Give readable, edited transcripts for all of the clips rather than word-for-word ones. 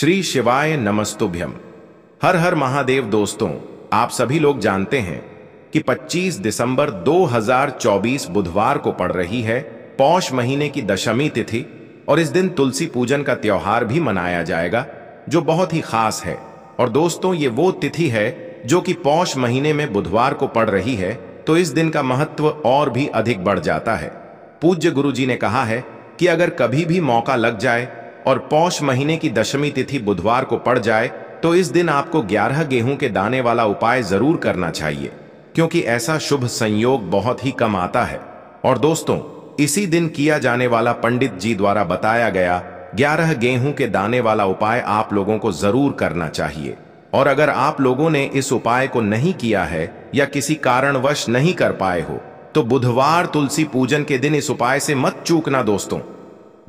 श्री शिवाय नमस्तुभ्यम। हर हर महादेव। दोस्तों, आप सभी लोग जानते हैं कि 25 दिसंबर 2024 बुधवार को पड़ रही है पौष महीने की दशमी तिथि और इस दिन तुलसी पूजन का त्योहार भी मनाया जाएगा जो बहुत ही खास है। और दोस्तों, ये वो तिथि है जो कि पौष महीने में बुधवार को पड़ रही है, तो इस दिन का महत्व और भी अधिक बढ़ जाता है। पूज्य गुरु जी ने कहा है कि अगर कभी भी मौका लग जाए और पौष महीने की दशमी तिथि बुधवार को पड़ जाए तो इस दिन आपको 11 गेहूं के दाने वाला उपाय जरूर करना चाहिए, क्योंकि ऐसा शुभ संयोग बहुत ही कम आता है। और दोस्तों, इसी दिन किया जाने वाला पंडित जी द्वारा बताया गया 11 गेहूं के दाने वाला उपाय आप लोगों को जरूर करना चाहिए। और अगर आप लोगों ने इस उपाय को नहीं किया है या किसी कारणवश नहीं कर पाए हो तो बुधवार तुलसी पूजन के दिन इस उपाय से मत चूकना। दोस्तों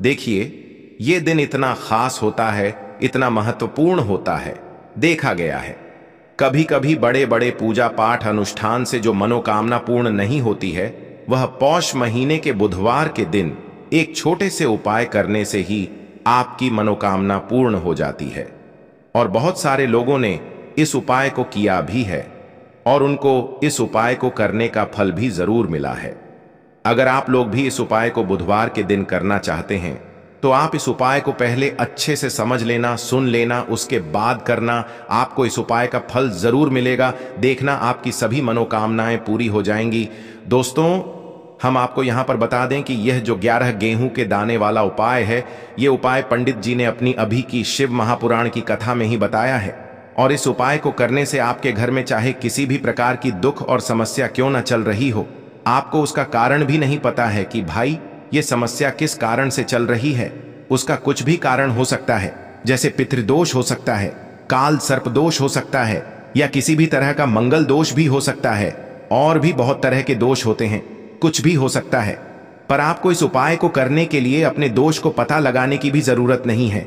देखिए, ये दिन इतना खास होता है, इतना महत्वपूर्ण होता है। देखा गया है कभी कभी बड़े बड़े पूजा पाठ अनुष्ठान से जो मनोकामना पूर्ण नहीं होती है, वह पौष महीने के बुधवार के दिन एक छोटे से उपाय करने से ही आपकी मनोकामना पूर्ण हो जाती है। और बहुत सारे लोगों ने इस उपाय को किया भी है और उनको इस उपाय को करने का फल भी जरूर मिला है। अगर आप लोग भी इस उपाय को बुधवार के दिन करना चाहते हैं तो आप इस उपाय को पहले अच्छे से समझ लेना, सुन लेना, उसके बाद करना। आपको इस उपाय का फल जरूर मिलेगा। देखना, आपकी सभी मनोकामनाएं पूरी हो जाएंगी। दोस्तों, हम आपको यहां पर बता दें कि यह जो 11 गेहूं के दाने वाला उपाय है, यह उपाय पंडित जी ने अपनी अभी की शिव महापुराण की कथा में ही बताया है। और इस उपाय को करने से आपके घर में चाहे किसी भी प्रकार की दुख और समस्या क्यों न चल रही हो, आपको उसका कारण भी नहीं पता है कि भाई ये समस्या किस कारण से चल रही है। उसका कुछ भी कारण हो सकता है, जैसे पितृदोष हो सकता है, काल सर्प दोष हो सकता है, या किसी भी तरह का मंगल दोष भी हो सकता है। और भी बहुत तरह के दोष होते हैं, कुछ भी हो सकता है। पर आपको इस उपाय को करने के लिए अपने दोष को पता लगाने की भी जरूरत नहीं है।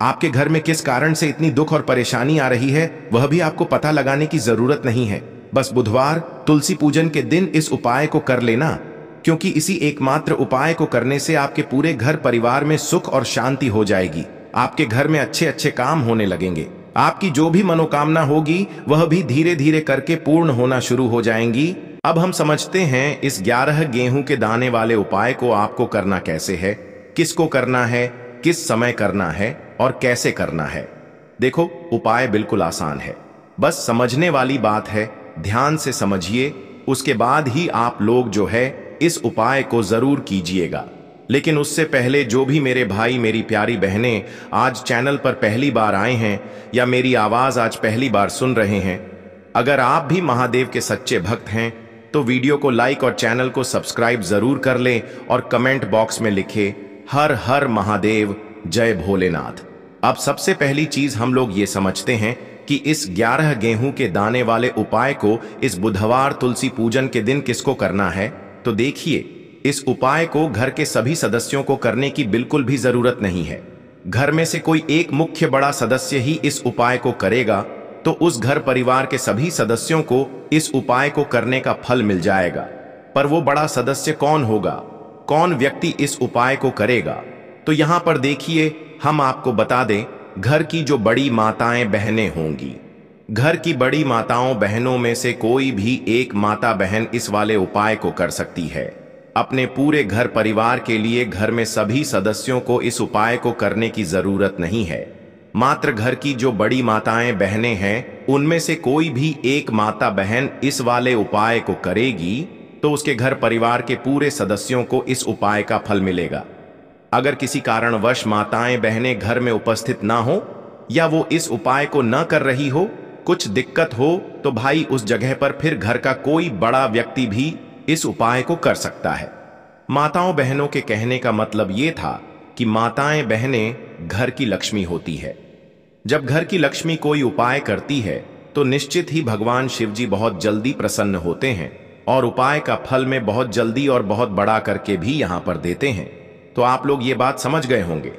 आपके घर में किस कारण से इतनी दुख और परेशानी आ रही है, वह भी आपको पता लगाने की जरूरत नहीं है। बस बुधवार तुलसी पूजन के दिन इस उपाय को कर लेना, क्योंकि इसी एकमात्र उपाय को करने से आपके पूरे घर परिवार में सुख और शांति हो जाएगी। आपके घर में अच्छे अच्छे काम होने लगेंगे। आपकी जो भी मनोकामना होगी वह भी धीरे धीरे करके पूर्ण होना शुरू हो जाएंगी। अब हम समझते हैं इस 11 गेहूं के दाने वाले उपाय को आपको करना कैसे है, किसको करना है, किस समय करना है और कैसे करना है। देखो, उपाय बिल्कुल आसान है, बस समझने वाली बात है। ध्यान से समझिए, उसके बाद ही आप लोग जो है इस उपाय को जरूर कीजिएगा। लेकिन उससे पहले जो भी मेरे भाई मेरी प्यारी बहनें आज चैनल पर पहली बार आए हैं या मेरी आवाज आज पहली बार सुन रहे हैं, अगर आप भी महादेव के सच्चे भक्त हैं तो वीडियो को लाइक और चैनल को सब्सक्राइब जरूर कर लें और कमेंट बॉक्स में लिखे हर हर महादेव, जय भोलेनाथ। अब सबसे पहली चीज हम लोग ये समझते हैं कि इस 11 गेहूं के दाने वाले उपाय को इस बुधवार तुलसी पूजन के दिन किसको करना है। तो देखिए, इस उपाय को घर के सभी सदस्यों को करने की बिल्कुल भी जरूरत नहीं है। घर में से कोई एक मुख्य बड़ा सदस्य ही इस उपाय को करेगा तो उस घर परिवार के सभी सदस्यों को इस उपाय को करने का फल मिल जाएगा। पर वो बड़ा सदस्य कौन होगा, कौन व्यक्ति इस उपाय को करेगा? तो यहां पर देखिए, हम आपको बता दें, घर की जो बड़ी माताएं बहनें होंगी, घर की बड़ी माताओं बहनों में से कोई भी एक माता बहन इस वाले उपाय को कर सकती है। अपने पूरे घर परिवार के लिए घर में सभी सदस्यों को इस उपाय को करने की जरूरत नहीं है। मात्र घर की जो बड़ी माताएं बहनें हैं, उनमें से कोई भी एक माता बहन इस वाले उपाय को करेगी तो उसके घर परिवार के पूरे सदस्यों को इस उपाय का फल मिलेगा। अगर किसी कारणवश माताएं बहनें घर में उपस्थित ना हो या वो इस उपाय को न कर रही हो, कुछ दिक्कत हो, तो भाई उस जगह पर फिर घर का कोई बड़ा व्यक्ति भी इस उपाय को कर सकता है। माताओं बहनों के कहने का मतलब ये था कि माताएं बहनें घर की लक्ष्मी होती है। जब घर की लक्ष्मी कोई उपाय करती है तो निश्चित ही भगवान शिव जी बहुत जल्दी प्रसन्न होते हैं और उपाय का फल में बहुत जल्दी और बहुत बड़ा करके भी यहां पर देते हैं। तो आप लोग ये बात समझ गए होंगे।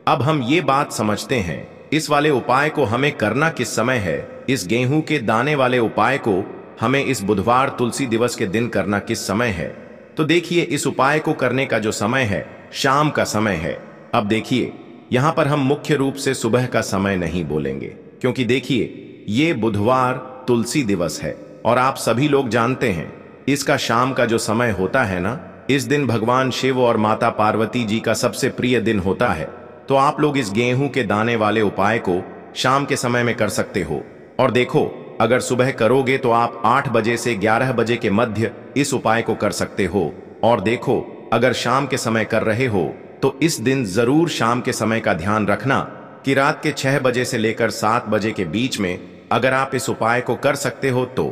अब हम ये बात समझते हैं इस वाले उपाय को हमें करना किस समय है। इस गेहूं के दाने वाले उपाय को हमें इस बुधवार तुलसी दिवस के दिन करना किस समय है। तो देखिए, इस उपाय को करने का जो समय है शाम का समय है। अब देखिए, यहां पर हम मुख्य रूप से सुबह का समय नहीं बोलेंगे, क्योंकि देखिए ये बुधवार तुलसी दिवस है और आप सभी लोग जानते हैं इसका शाम का जो समय होता है ना, इस दिन भगवान शिव और माता पार्वती जी का सबसे प्रिय दिन होता है। तो आप लोग इस गेहूं के दाने वाले उपाय को शाम के समय में कर सकते हो। और देखो, अगर सुबह करोगे तो आप 8 बजे से 11 बजे के मध्य इस उपाय को कर सकते हो। और देखो, अगर शाम के समय कर रहे हो तो इस दिन जरूर शाम के समय का ध्यान रखना कि रात के 6 बजे से लेकर 7 बजे के बीच में अगर आप इस उपाय को कर सकते हो तो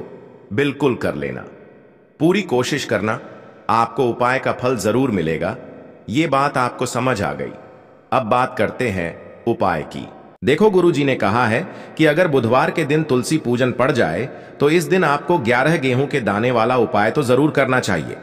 बिल्कुल कर लेना। पूरी कोशिश करना, आपको उपाय का फल जरूर मिलेगा। ये बात आपको समझ आ गई। अब बात करते हैं उपाय की। देखो, गुरुजी ने कहा है कि अगर बुधवार के दिन तुलसी पूजन पड़ जाए तो इस दिन आपको 11 गेहूं के दाने वाला उपाय तो जरूर करना चाहिए।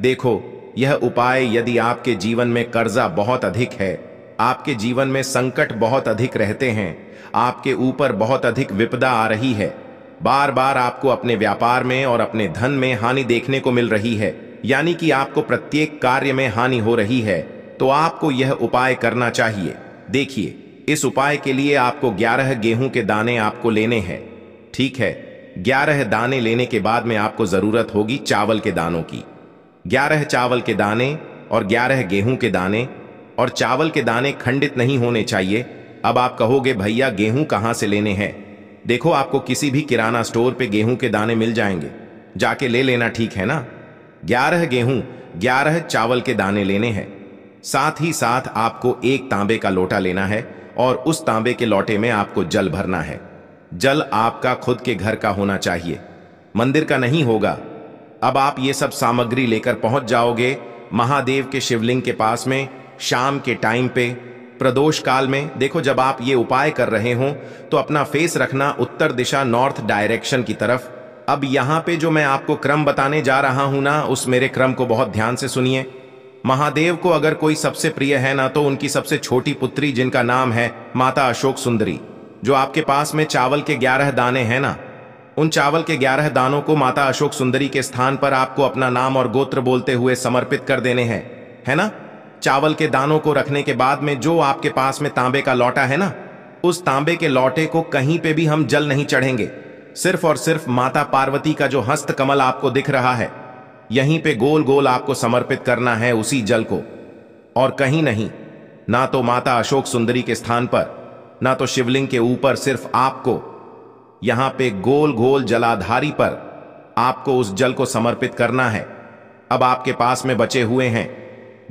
देखो, यह उपाय यदि आपके जीवन में कर्जा बहुत अधिक है, आपके जीवन में संकट बहुत अधिक रहते हैं, आपके ऊपर बहुत अधिक विपदा आ रही है, बार बार आपको अपने व्यापार में और अपने धन में हानि देखने को मिल रही है, यानी कि आपको प्रत्येक कार्य में हानि हो रही है, तो आपको यह उपाय करना चाहिए। देखिए, इस उपाय के लिए आपको 11 गेहूं के दाने आपको लेने हैं। ठीक है, 11 दाने लेने के बाद में आपको जरूरत होगी चावल के दानों की। 11 चावल के दाने और 11 गेहूं के दाने, और चावल के दाने खंडित नहीं होने चाहिए। अब आप कहोगे भैया गेहूं कहां से लेने हैं? देखो, आपको किसी भी किराना स्टोर पे गेहूं के दाने मिल जाएंगे, जाके ले लेना, ठीक है ना। 11 गेहूं 11 चावल के दाने लेने हैं। साथ ही साथ आपको एक तांबे का लोटा लेना है और उस तांबे के लोटे में आपको जल भरना है। जल आपका खुद के घर का होना चाहिए, मंदिर का नहीं होगा। अब आप ये सब सामग्री लेकर पहुंच जाओगे महादेव के शिवलिंग के पास में शाम के टाइम पे, प्रदोष काल में। देखो, जब आप ये उपाय कर रहे हो तो अपना फेस रखना उत्तर दिशा, नॉर्थ डायरेक्शन की तरफ। अब यहाँ पे जो मैं आपको क्रम बताने जा रहा हूं ना, उस मेरे क्रम को बहुत ध्यान से सुनिए। महादेव को अगर कोई सबसे प्रिय है ना, तो उनकी सबसे छोटी पुत्री जिनका नाम है माता अशोक सुंदरी, जो आपके पास में चावल के 11 दाने हैं ना, उन चावल के 11 दानों को माता अशोक सुंदरी के स्थान पर आपको अपना नाम और गोत्र बोलते हुए समर्पित कर देने हैं, है ना। चावल के दानों को रखने के बाद में जो आपके पास में तांबे का लौटा है ना, उस तांबे के लौटे को कहीं पे भी हम जल नहीं चढ़ेंगे। सिर्फ और सिर्फ माता पार्वती का जो हस्त कमल आपको दिख रहा है, यहीं पे गोल गोल आपको समर्पित करना है उसी जल को, और कहीं नहीं। ना तो माता अशोक सुंदरी के स्थान पर, ना तो शिवलिंग के ऊपर, सिर्फ आपको यहां पे गोल गोल जलाधारी पर आपको उस जल को समर्पित करना है। अब आपके पास में बचे हुए हैं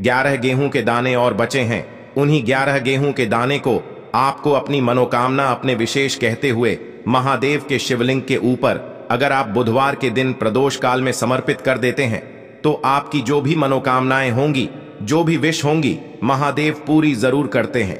11 गेहूं के दाने और बचे हैं। उन्हीं 11 गेहूं के दाने को आपको अपनी मनोकामना अपने विशेष कहते हुए महादेव के शिवलिंग के ऊपर अगर आप बुधवार के दिन प्रदोष काल में समर्पित कर देते हैं तो आपकी जो भी मनोकामनाएं होंगी, जो भी विश होंगी, महादेव पूरी जरूर करते हैं।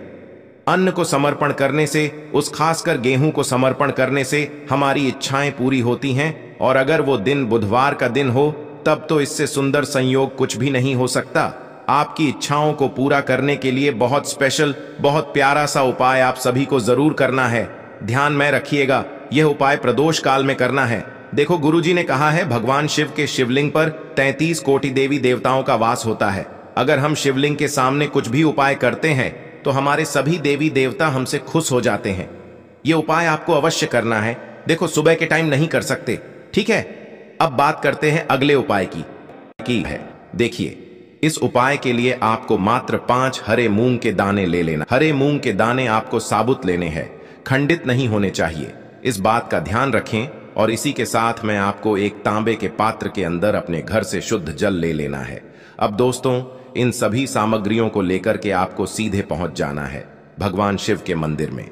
अन्न को समर्पण करने से, उस खासकर गेहूं को समर्पण करने से हमारी इच्छाएं पूरी होती हैं, और अगर वो दिन बुधवार का दिन हो तब तो इससे सुंदर संयोग कुछ भी नहीं हो सकता। आपकी इच्छाओं को पूरा करने के लिए बहुत स्पेशल, बहुत प्यारा सा उपाय आप सभी को जरूर करना है। ध्यान में रखिएगा, यह उपाय प्रदोष काल में करना है। देखो, गुरुजी ने कहा है भगवान शिव के शिवलिंग पर 33 कोटि देवी देवताओं का वास होता है। अगर हम शिवलिंग के सामने कुछ भी उपाय करते हैं तो हमारे सभी देवी देवता हमसे खुश हो जाते हैं। यह उपाय आपको अवश्य करना है। देखो, सुबह के टाइम नहीं कर सकते, ठीक है। अब बात करते हैं अगले उपाय की है। देखिए, इस उपाय के लिए आपको मात्र 5 हरे मूंग के दाने ले लेना। हरे मूंग के दाने आपको साबुत लेने हैं, खंडित नहीं होने चाहिए। इस बात का ध्यान रखें। और इसी के साथ में आपको एक तांबे के पात्र के अंदर अपने घर से शुद्ध जल ले लेना है। अब दोस्तों, इन सभी सामग्रियों को लेकर के आपको सीधे पहुंच जाना है भगवान शिव के मंदिर में।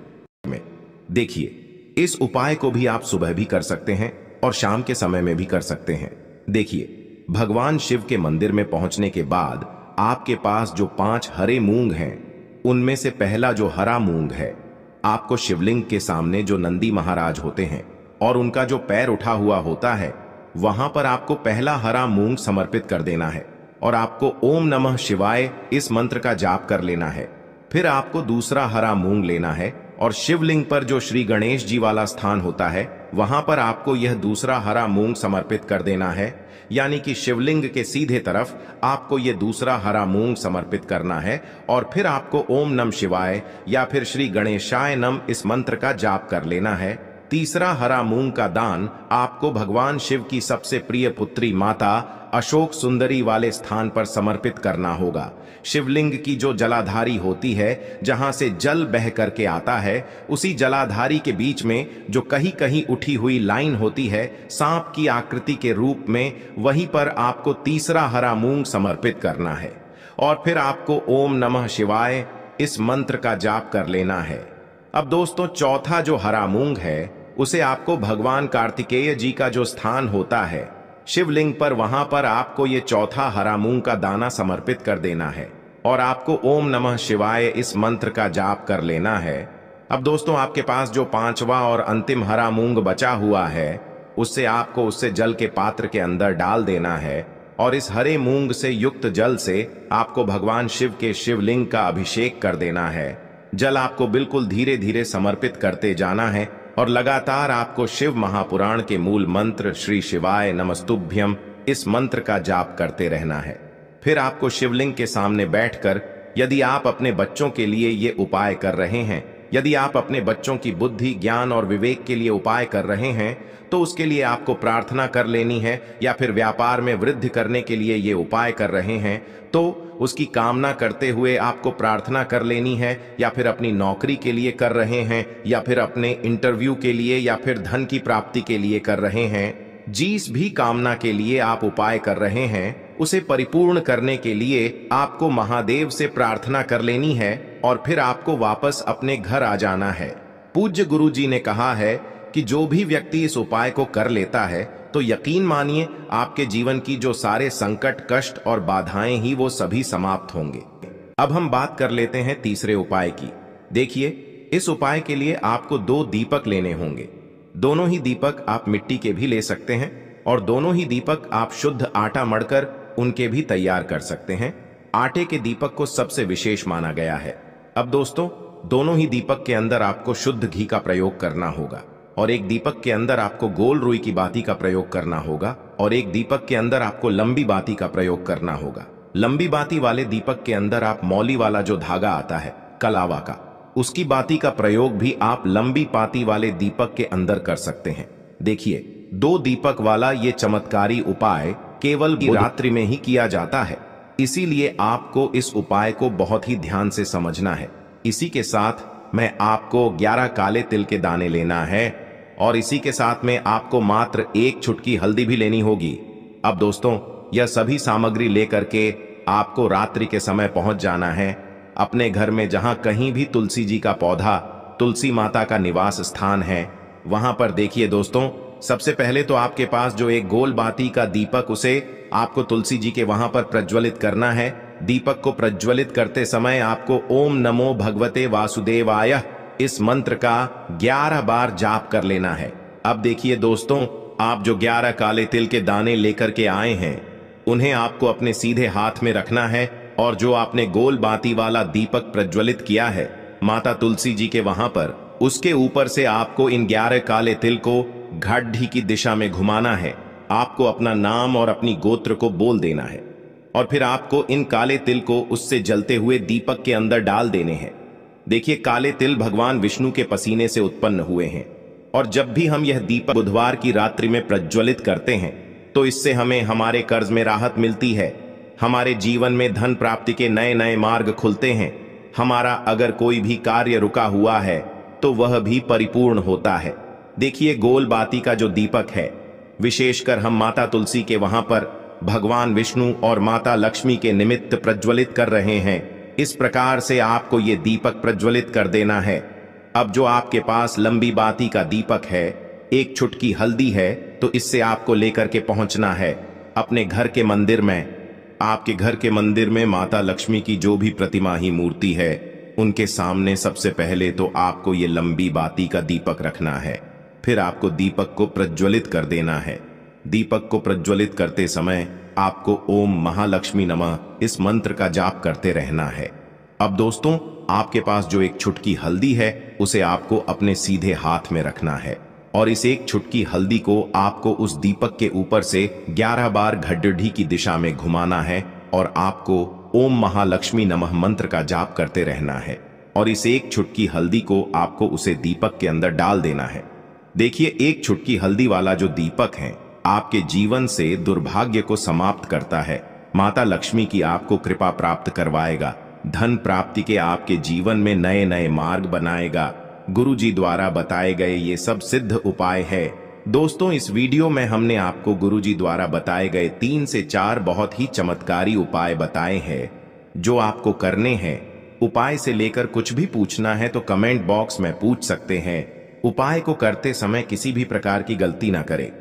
देखिए, इस उपाय को भी आप सुबह भी कर सकते हैं और शाम के समय में भी कर सकते हैं। देखिए, भगवान शिव के मंदिर में पहुंचने के बाद आपके पास जो 5 हरे मूंग हैं, उनमें से पहला जो हरा मूंग है, आपको शिवलिंग के सामने जो नंदी महाराज होते हैं और उनका जो पैर उठा हुआ होता है, वहां पर आपको पहला हरा मूंग समर्पित कर देना है और आपको ओम नमः शिवाय इस मंत्र का जाप कर लेना है। फिर आपको दूसरा हरा मूंग लेना है और शिवलिंग पर जो श्री गणेश जी वाला स्थान होता है वहां पर आपको यह दूसरा हरा मूंग समर्पित कर देना है। यानी कि शिवलिंग के सीधे तरफ आपको यह दूसरा हरा मूंग समर्पित करना है और फिर आपको ओम नमः शिवाय या फिर श्री गणेशाय नमः इस मंत्र का जाप कर लेना है। तीसरा हरा मूंग का दान आपको भगवान शिव की सबसे प्रिय पुत्री माता अशोक सुंदरी वाले स्थान पर समर्पित करना होगा। शिवलिंग की जो जलाधारी होती है, जहां से जल बह करके आता है, उसी जलाधारी के बीच में जो कहीं कहीं उठी हुई लाइन होती है सांप की आकृति के रूप में, वहीं पर आपको तीसरा हरा मूंग समर्पित करना है और फिर आपको ओम नमः शिवाय इस मंत्र का जाप कर लेना है। अब दोस्तों, चौथा जो हरा मूंग है उसे आपको भगवान कार्तिकेय जी का जो स्थान होता है शिवलिंग पर, वहां पर आपको ये चौथा हरा मूंग का दाना समर्पित कर देना है और आपको ओम नमः शिवाय इस मंत्र का जाप कर लेना है। अब दोस्तों, आपके पास जो पांचवा और अंतिम हरा मूंग बचा हुआ है उससे जल के पात्र के अंदर डाल देना है और इस हरे मूंग से युक्त जल से आपको भगवान शिव के शिवलिंग का अभिषेक कर देना है। जल आपको बिल्कुल धीरे धीरे समर्पित करते जाना है और लगातार आपको शिव महापुराण के मूल मंत्र श्री शिवाय नमस्तुभ्यम इस मंत्र का जाप करते रहना है। फिर आपको शिवलिंग के सामने बैठकर, यदि आप अपने बच्चों के लिए ये उपाय कर रहे हैं, यदि आप अपने बच्चों की बुद्धि, ज्ञान और विवेक के लिए उपाय कर रहे हैं, तो उसके लिए आपको प्रार्थना कर लेनी है, या फिर व्यापार में वृद्धि करने के लिए ये उपाय कर रहे हैं तो उसकी कामना करते हुए आपको प्रार्थना कर लेनी है, या फिर अपनी नौकरी के लिए कर रहे हैं, या फिर अपने इंटरव्यू के लिए, या फिर धन की प्राप्ति के लिए कर रहे हैं। जिस भी कामना के लिए आप उपाय कर रहे हैं उसे परिपूर्ण करने के लिए आपको महादेव से प्रार्थना कर लेनी है और फिर आपको वापस अपने घर आ जाना है। पूज्य गुरु जी ने कहा है कि जो भी व्यक्ति इस उपाय को कर लेता है तो यकीन मानिए आपके जीवन की जो सारे संकट, कष्ट और बाधाएं ही वो सभी समाप्त होंगे। अब हम बात कर लेते हैं तीसरे उपाय की। देखिए, इस उपाय के लिए आपको 2 दीपक लेने होंगे। दोनों ही दीपक आप मिट्टी के भी ले सकते हैं और दोनों ही दीपक आप शुद्ध आटा मढ़कर उनके भी तैयार कर सकते हैं। आटे के दीपक को सबसे विशेष माना गया है। अब दोस्तों, दोनों ही दीपक के अंदर आपको शुद्ध घी का प्रयोग करना होगा और एक दीपक के अंदर आपको गोल रुई की बाती का प्रयोग करना होगा और एक दीपक के अंदर आपको लंबी बाती का प्रयोग करना होगा। लंबी बाती वाले दीपक के अंदर आप मौली वाला जो धागा आता है कलावा का, उसकी बाती का प्रयोग भी आप लंबी बाती वाले दीपक के अंदर कर सकते हैं। देखिए, 2 दीपक वाला ये चमत्कारी उपाय केवल रात्रि में ही किया जाता है, इसीलिए आपको इस उपाय को बहुत ही ध्यान से समझना है। इसी के साथ मैं आपको 11 काले तिल के दाने लेना है और इसी के साथ में आपको मात्र 1 चुटकी हल्दी भी लेनी होगी। अब दोस्तों, यह सभी सामग्री लेकर के आपको रात्रि के समय पहुंच जाना है अपने घर में, जहां कहीं भी तुलसी जी का पौधा, तुलसी माता का निवास स्थान है, वहां पर देखिए दोस्तों, सबसे पहले तो आपके पास जो एक गोल बाती का दीपक, उसे आपको तुलसी जी के वहां पर प्रज्वलित करना है। दीपक को प्रज्वलित करते समय आपको ओम नमो भगवते वासुदेवाय इस मंत्र का 11 बार जाप कर लेना है। अब देखिए दोस्तों, आप जो 11 काले तिल के दाने लेकर के आए हैं उन्हें आपको अपने सीधे हाथ में रखना है और जो आपने गोल बाती वाला दीपक प्रज्वलित किया है माता तुलसी जी के वहां पर, उसके ऊपर से आपको इन 11 काले तिल को घाटी की दिशा में घुमाना है। आपको अपना नाम और अपनी गोत्र को बोल देना है और फिर आपको इन काले तिल को उससे जलते हुए दीपक के अंदर डाल देने हैं। देखिए, काले तिल भगवान विष्णु के पसीने से उत्पन्न हुए हैं और जब भी हम यह दीपक बुधवार की रात्रि में प्रज्वलित करते हैं तो इससे हमें हमारे कर्ज में राहत मिलती है, हमारे जीवन में धन प्राप्ति के नए नए मार्ग खुलते हैं, हमारा अगर कोई भी कार्य रुका हुआ है तो वह भी परिपूर्ण होता है। देखिए, गोल बाती का जो दीपक है, विशेषकर हम माता तुलसी के वहां पर भगवान विष्णु और माता लक्ष्मी के निमित्त प्रज्वलित कर रहे हैं। इस प्रकार से आपको ये दीपक प्रज्वलित कर देना है। अब जो आपके पास लंबी बाती का दीपक है, 1 चुटकी हल्दी है, तो इससे आपको लेकर के पहुंचना है अपने घर के मंदिर में। आपके घर के मंदिर में माता लक्ष्मी की जो भी प्रतिमा ही मूर्ति है, उनके सामने सबसे पहले तो आपको ये लंबी बाती का दीपक रखना है। फिर आपको दीपक को प्रज्वलित कर देना है। दीपक को प्रज्वलित करते समय आपको ओम महालक्ष्मी नमः इस मंत्र का जाप करते रहना है। अब दोस्तों, आपके पास जो एक चुटकी हल्दी है उसे आपको अपने सीधे हाथ में रखना है और इस एक चुटकी हल्दी को आपको उस दीपक के ऊपर से 11 बार घड्डी की दिशा में घुमाना है और आपको ओम महालक्ष्मी नमः मंत्र का जाप करते रहना है और इस एक चुटकी हल्दी को आपको उसे दीपक के अंदर डाल देना है। देखिए, एक चुटकी हल्दी वाला जो दीपक है आपके जीवन से दुर्भाग्य को समाप्त करता है, माता लक्ष्मी की आपको कृपा प्राप्त करवाएगा, धन प्राप्ति के आपके जीवन में नए नए मार्ग बनाएगा। गुरुजी द्वारा बताए गए ये सब सिद्ध उपाय है। दोस्तों, इस वीडियो में हमने आपको गुरुजी द्वारा बताए गए 3 से 4 बहुत ही चमत्कारी उपाय बताए हैं जो आपको करने हैं। उपाय से लेकर कुछ भी पूछना है तो कमेंट बॉक्स में पूछ सकते हैं। उपाय को करते समय किसी भी प्रकार की गलती ना करें।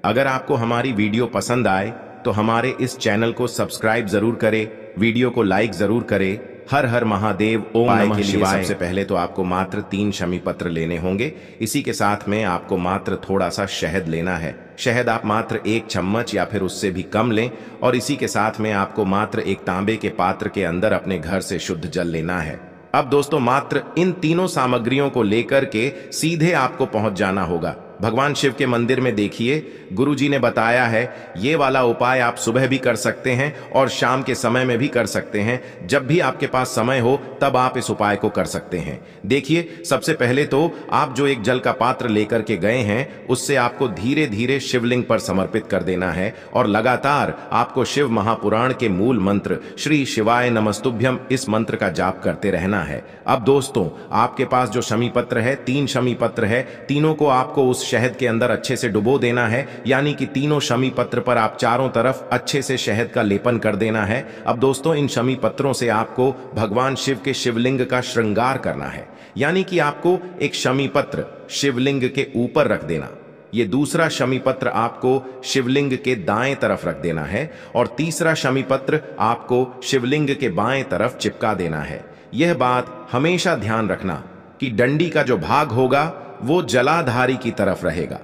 अगर आपको हमारी वीडियो पसंद आए तो हमारे इस चैनल को सब्सक्राइब जरूर करें, वीडियो को लाइक जरूर करें। हर हर महादेव, ओम नमः शिवाय। सबसे पहले तो आपको मात्र 3 शमी पत्र लेने होंगे। इसी के साथ में आपको मात्र थोड़ा सा शहद लेना है। शहद आप मात्र 1 चम्मच या फिर उससे भी कम लें और इसी के साथ में आपको मात्र एक तांबे के पात्र के अंदर अपने घर से शुद्ध जल लेना है। अब दोस्तों, मात्र इन तीनों सामग्रियों को लेकर के सीधे आपको पहुंच जाना होगा भगवान शिव के मंदिर में। देखिए, गुरुजी ने बताया है ये वाला उपाय आप सुबह भी कर सकते हैं और शाम के समय में भी कर सकते हैं। जब भी आपके पास समय हो तब आप इस उपाय को कर सकते हैं। देखिए, सबसे पहले तो आप जो एक जल का पात्र लेकर के गए हैं उससे आपको धीरे धीरे शिवलिंग पर समर्पित कर देना है और लगातार आपको शिव महापुराण के मूल मंत्र श्री शिवाय नमस्तुभ्यम इस मंत्र का जाप करते रहना है। अब दोस्तों, आपके पास जो शमी पत्र है, 3 शमी पत्र है, तीनों को आपको उस शहद के अंदर अच्छे से डुबो देना है। यानी कि तीनों शमी पत्र पर आप चारों तरफ अच्छे से शहद का लेपन कर देना है। अब दोस्तों, इन शमी पत्रों से आपको भगवान शिव के शिवलिंग का श्रृंगार करना है। यानी कि आपको एक शमी पत्र शिवलिंग के ऊपर रख देना, ये दूसरा शमी पत्र आपको शिवलिंग के दाएं तरफ रख देना है और तीसरा शमी पत्र आपको शिवलिंग के बाएं तरफ चिपका देना है। यह बात हमेशा ध्यान रखना कि डंडी का जो भाग होगा वो जलाधारी की तरफ रहेगा।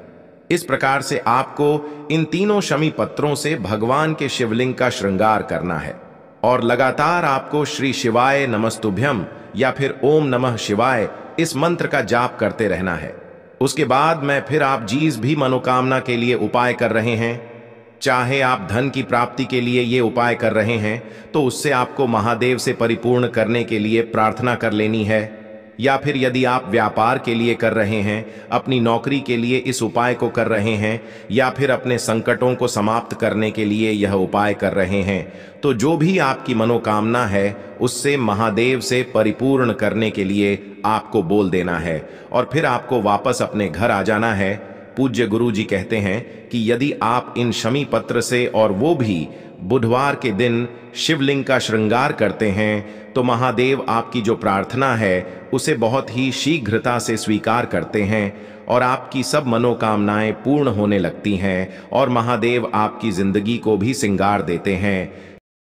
इस प्रकार से आपको इन तीनों शमी पत्रों से भगवान के शिवलिंग का श्रृंगार करना है और लगातार आपको श्री शिवाय नमस्तुभ्यम या फिर ओम नमः शिवाय इस मंत्र का जाप करते रहना है। उसके बाद में फिर आप जिस भी मनोकामना के लिए उपाय कर रहे हैं, चाहे आप धन की प्राप्ति के लिए ये उपाय कर रहे हैं तो उससे आपको महादेव से परिपूर्ण करने के लिए प्रार्थना कर लेनी है, या फिर यदि आप व्यापार के लिए कर रहे हैं, अपनी नौकरी के लिए इस उपाय को कर रहे हैं, या फिर अपने संकटों को समाप्त करने के लिए यह उपाय कर रहे हैं, तो जो भी आपकी मनोकामना है उससे महादेव से परिपूर्ण करने के लिए आपको बोल देना है और फिर आपको वापस अपने घर आ जाना है। पूज्य गुरु जी कहते हैं कि यदि आप इन शमी पत्र से और वो भी बुधवार के दिन शिवलिंग का श्रृंगार करते हैं तो महादेव आपकी जो प्रार्थना है उसे बहुत ही शीघ्रता से स्वीकार करते हैं और आपकी सब मनोकामनाएं पूर्ण होने लगती हैं और महादेव आपकी जिंदगी को भी सिंगार देते हैं।